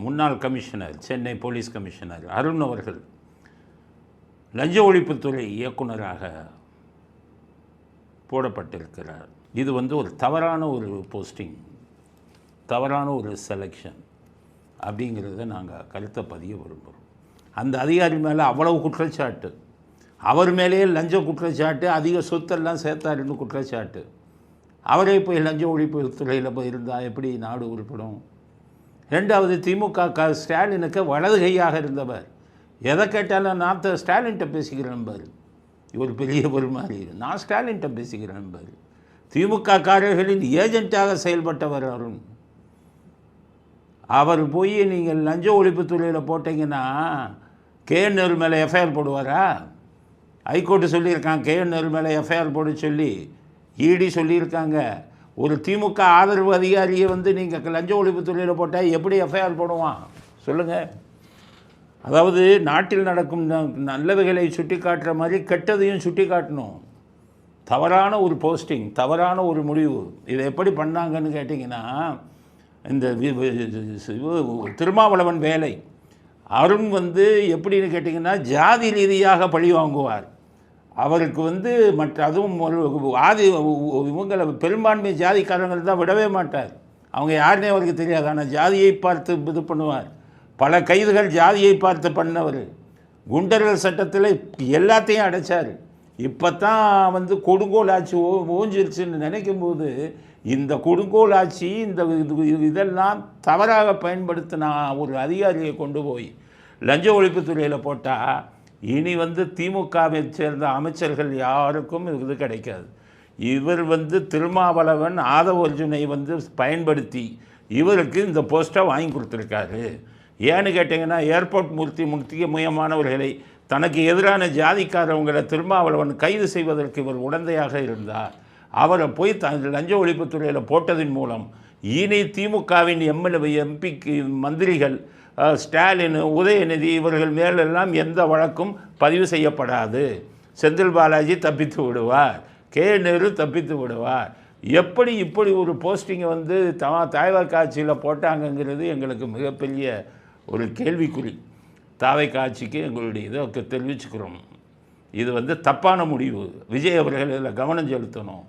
முன்னாள் commissioner, Chennai police commissioner Arun அவர்கள் லஞ்ச ஒழிப்புத்துறை இயக்குனராக போடப்பட்டிருக்கிறார். இது ஒரு தவறான ஒரு போஸ்டிங், தவறான ஒரு செலெக்ஷன் அப்படிங்கிறத நாங்கள் கருத்தை பதிய விரும்புகிறோம். அந்த அதிகாரி மேலே அவ்வளவு குற்றச்சாட்டு, அவர் மேலேயே லஞ்ச குற்றச்சாட்டு, அதிக சொத்தெல்லாம் சேர்த்தாருன்னு குற்றச்சாட்டு. அவரே போய் லஞ்ச ஒழிப்பு துறையில் போய் இருந்தால் எப்படி நாடு உருப்படும்? ரெண்டாவது, திமுக ஸ்டாலினுக்கு வலது கையாக இருந்தவர். எதை கேட்டாலும் நான் ஸ்டாலின்கிட்ட பேசிக்கிறேன் பாரு, இவர் பெரிய ஒரு மாதிரி, நான் ஸ்டாலின்கிட்ட பேசிக்கிறேன் பாரு. திமுக காரர்களின் ஏஜென்ட்டாக செயல்பட்டவர் அருண். அவர் போய் நீங்கள் லஞ்ச ஒழிப்புத்துறையில் போட்டிங்கன்னா KN நேரு மேலே எஃப்ஐஆர் போடுவாரா? ஹைகோர்ட்டு சொல்லியிருக்காங்க KN நேரு மேலே எஃப்ஐஆர் போட சொல்லி, ED சொல்லியிருக்காங்க. ஒரு திமுக ஆதரவு அதிகாரியை நீங்கள் லஞ்ச ஒழிப்புத்துறையில் போட்டால் எப்படி எஃப்ஐஆர் போடுவான் சொல்லுங்கள்? அதாவது நாட்டில் நடக்கும் நல்லவைகளை சுட்டி காட்டுற மாதிரி கெட்டதையும் சுட்டி காட்டணும். தவறான ஒரு போஸ்டிங், தவறான ஒரு முடிவு. இதை எப்படி பண்ணாங்கன்னு கேட்டிங்கன்னா, இந்த திருமாவளவன் வேலை அருண் எப்படின்னு கேட்டிங்கன்னா, ஜாதி ரீதியாக பழி வாங்குவார். அவருக்கு மற்ற அதுவும் இவங்களை பெரும்பான்மை ஜாதிக்காரங்கள் தான் விடவே மாட்டார். அவங்க யாருன்னே அவருக்கு தெரியாது, ஆனால் ஜாதியை பார்த்து இது பண்ணுவார். பல கைதுகள் ஜாதியை பார்த்து பண்ணவர். குண்டர்கள் சட்டத்தில் எல்லாத்தையும் அடைச்சார். இப்போ தான் கொடுங்கோல் ஆட்சி ஓஞ்சிருச்சுன்னு நினைக்கும்போது, இந்த கொடுங்கோல் ஆட்சி இதெல்லாம் தவறாக பயன்படுத்தின ஒரு அதிகாரியை கொண்டு போய் லஞ்ச ஒழிப்புத்துறையில் போட்டால் இனி திமுகவை சேர்ந்த அமைச்சர்கள் யாருக்கும் இது கிடைக்காது. இவர் திருமாவளவன் ஆதவ அர்ஜுனை பயன்படுத்தி இவருக்கு இந்த போஸ்ட்டை வாங்கி கொடுத்துருக்காரு. ஏன்னு கேட்டிங்கன்னா, ஏர்போர்ட் முக்கியமானவர்களை தனக்கு எதிரான ஜாதிக்காரவங்களை திருமாவளவன் கைது செய்வதற்கு இவர் உடந்தையாக இருந்தார். அவரை போய் லஞ்ச ஒழிப்புத்துறையில் போட்டதின் மூலம் இனி திமுகவின் MP மந்திரிகள் ஸ்டாலின், உதயநிதி இவர்கள் மேலெல்லாம் எந்த வழக்கும் பதிவு செய்யப்படாது. செந்தில் பாலாஜி தப்பித்து விடுவார், KN நேரு தப்பித்து விடுவார். எப்படி இப்படி ஒரு போஸ்டிங்கை தாவேக ஆட்சியில் போட்டாங்கங்கிறது எங்களுக்கு மிகப்பெரிய ஒரு கேள்விக்குறி. தாவேக ஆட்சிக்கு எங்களுடைய இதை தெரிவிச்சுக்கிறோம். இது தப்பான முடிவு. விஜய் அவர்கள் இதில் கவனம் செலுத்தணும்.